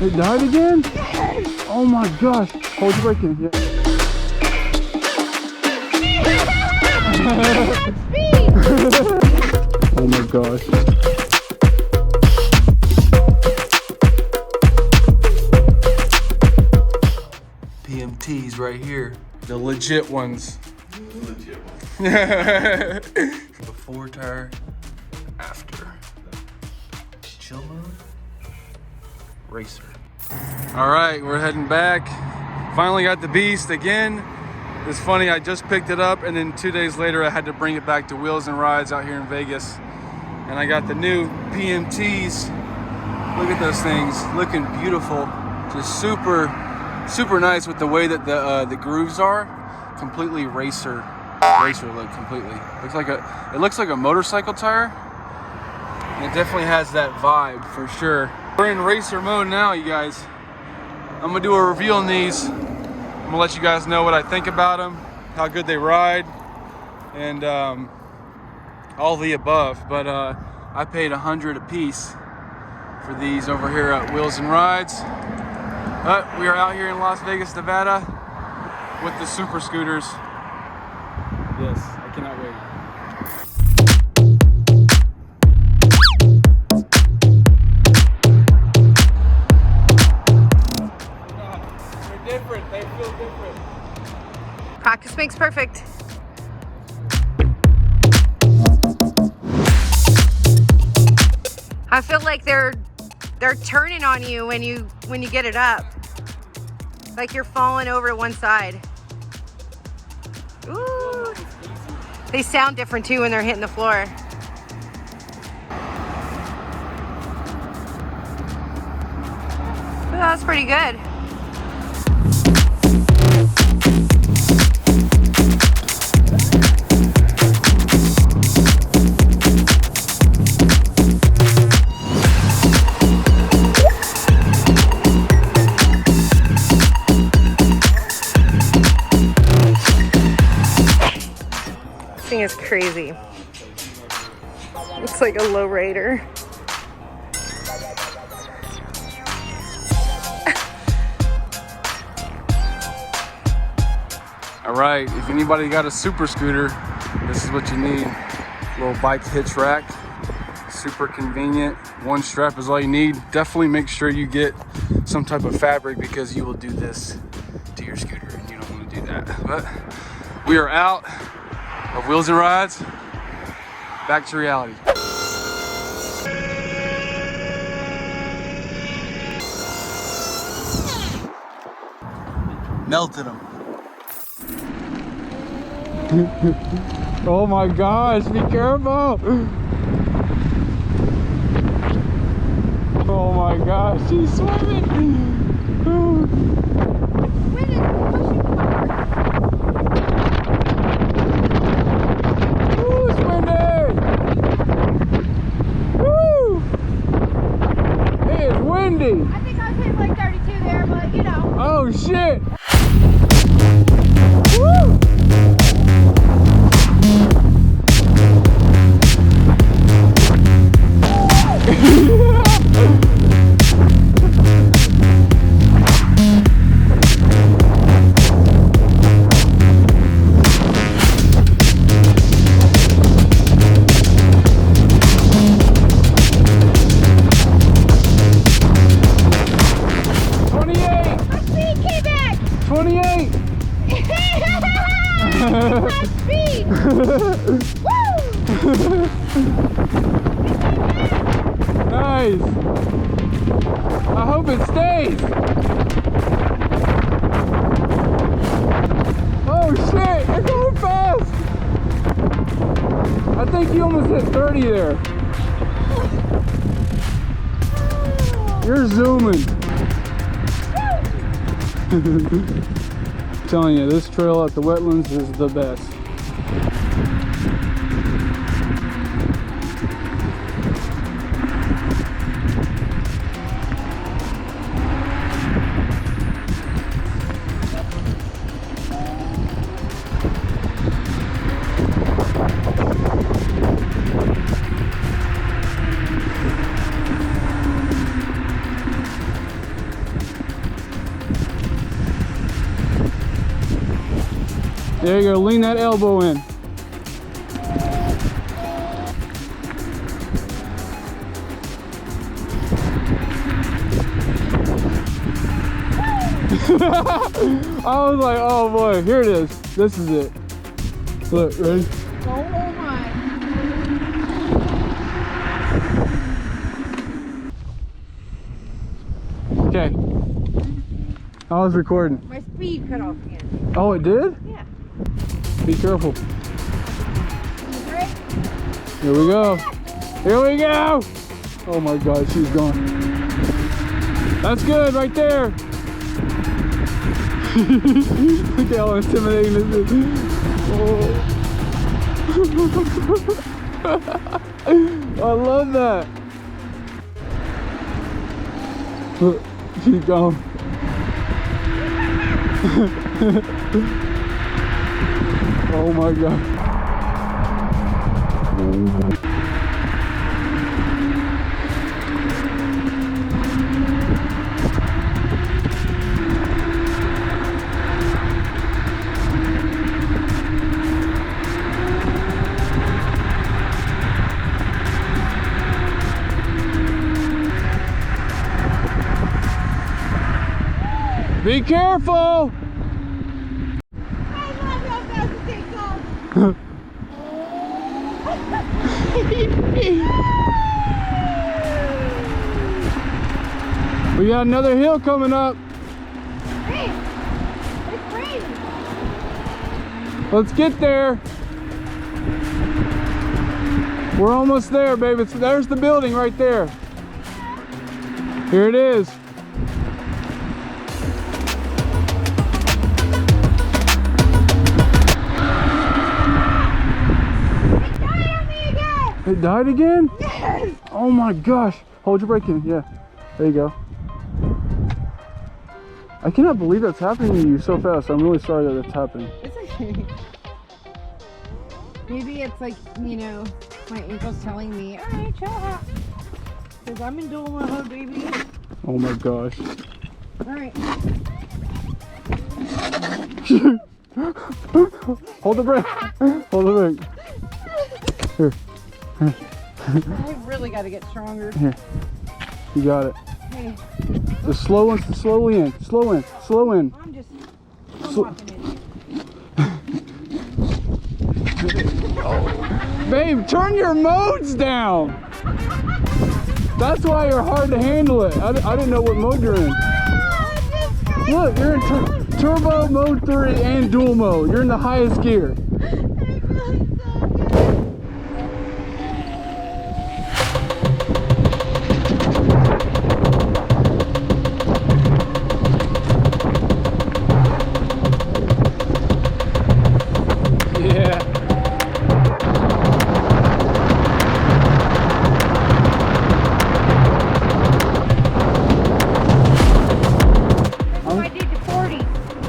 It died again? Oh my gosh. Hold your brake in. Yeah. Oh my gosh. PMTs right here. The legit ones. Before tire, after. Chill mode. Racer. All right, we're heading back. Finally got the beast again. It's funny, I just picked it up and then 2 days later I had to bring it back to Wheels and Rides out here in Vegas. And I got the new PMTs. Look at those things, looking beautiful. Just super nice with the way that the grooves are. Completely racer look completely. It looks like a motorcycle tire. And it definitely has that vibe for sure. We're in racer mode now, you guys. I'm gonna do a review on these. I'm gonna let you guys know what I think about them, how good they ride, and all the above. But I paid $100 a piece for these over here at Wheels and Rides. But we are out here in Las Vegas, Nevada with the super scooters. Yes, I cannot wait. They're different, they feel different. Practice makes perfect. I feel like they're turning on you when you get it up. Like you're falling over to one side. Ooh. They sound different too when they're hitting the floor. Ooh, that's pretty good. This thing is crazy. Looks like a lowrider. All right, if anybody got a super scooter, this is what you need. Little bike hitch rack, super convenient. One strap is all you need. Definitely make sure you get some type of fabric because you will do this to your scooter and you don't want to do that. But we are out of Wheels and Rides, back to reality. Melted them. Oh my gosh, be careful! Oh my gosh, she's swimming! Ooh, it's windy! Woo! It is windy! I think I was hitting like 32 there, but you know. Oh shit! Woo! Nice. I hope it stays. Oh shit, it's going fast. I think you almost hit 30 there. You're zooming. I'm telling you, this trail at the wetlands is the best. There you go. Lean that elbow in. I was like, oh boy, here it is. This is it. Look, ready? Oh my. Okay. I was recording. My speed cut off again. Oh, it did? Yeah. Be careful. Right? Here we go. Here we go. Oh my God, she's gone. That's good right there. Look how intimidating this is. Oh. I love that. Look, she's gone. Oh my God. Be careful! I love how fast it takes off. We got another hill coming up. Hey, it's raining. Let's get there. We're almost there, baby. There's the building right there. Here it is. It died again? Yes. Oh my gosh. Hold your brake in. Yeah. There you go. I cannot believe that's happening to you so fast. I'm really sorry that it's happening. It's okay. Maybe it's like, you know, my ankle's telling me, all right, chill out. Because I'm in dual mode, baby. Oh my gosh. All right. Hold the brake. Hold the brake. Here. I really got to get stronger. Here. You got it. Hey, Just slowly in. Slow in. I'm just Sl- walking in. Babe, turn your modes down. That's why you're hard to handle it. I didn't know what mode you're in. Look, you're in turbo, mode 3, and dual mode. You're in the highest gear.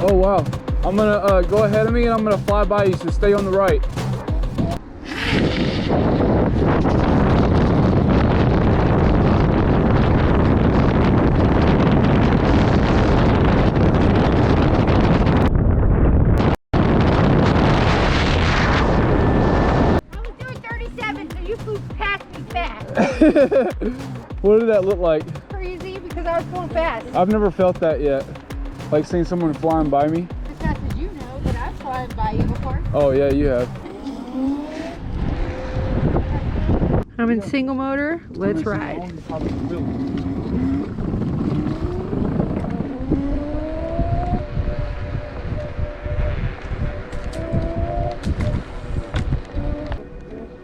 Oh wow. I'm gonna go ahead of me and I'm gonna fly by you, so stay on the right. I was doing 37, so you flew past me fast. What did that look like? Crazy, because I was going fast. I've never felt that yet. Like seeing someone flying by me. As fast as you know, but I've flown by you before. Oh yeah, you have. I'm in single motor. Let's ride.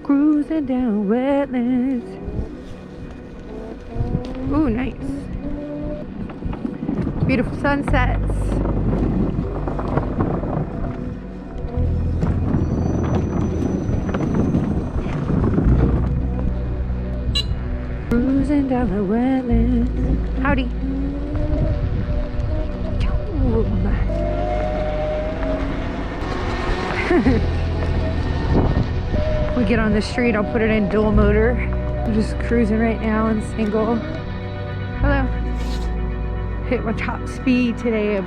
Cruising down wetlands. Ooh, nice. Beautiful sunsets. Cruising down the wetlands. Howdy. We get on the street, I'll put it in dual motor. I'm just cruising right now in single. Hello. Hit my top speed today of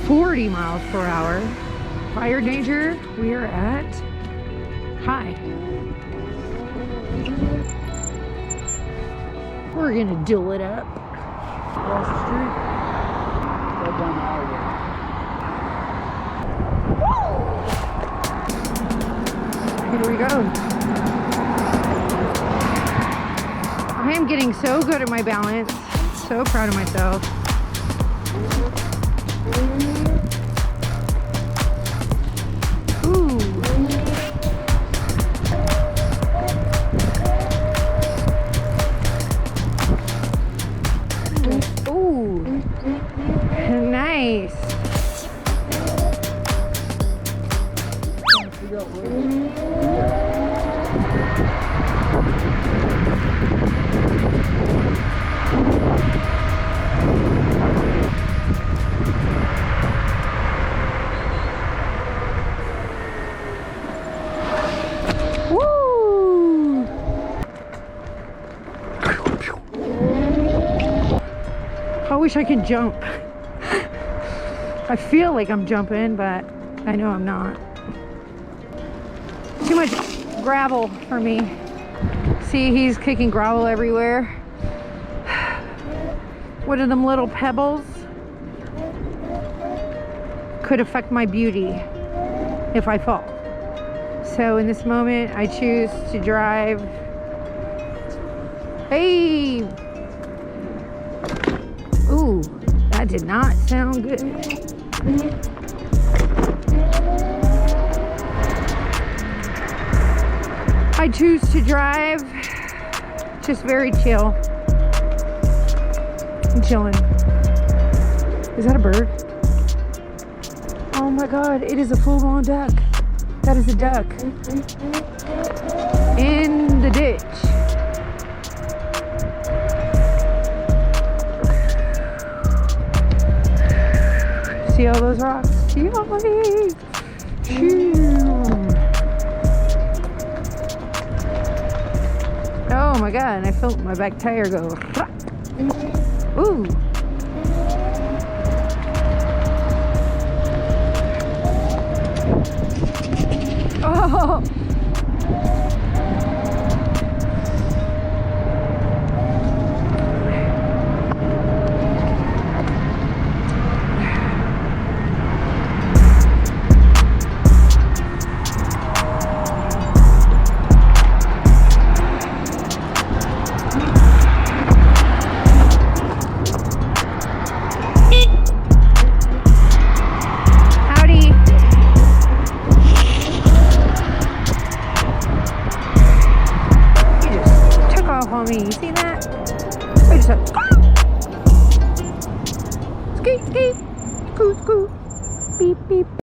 40 miles per hour. Fire danger. We are at high. We're gonna duel it up. Across the street. Right down the alleyway. Here we go. I am getting so good at my balance. So proud of myself. Ooh. Ooh. Nice. Woo! I wish I could jump. I feel like I'm jumping, but I know I'm not. Too much gravel for me. See, he's kicking gravel everywhere. What are them little pebbles? Could affect my beauty if I fall. So in this moment, I choose to drive. Hey! Ooh, that did not sound good. I choose to drive just very chill. I'm chilling. Is that a bird? Oh my God, it is a full-on duck. That is a duck. In the ditch. See all those rocks? Yay! Oh my God, and I felt my back tire go. Ooh. Oh. On me, you see that? I just said, skeet, skeet, scoot, scoot, beep, beep.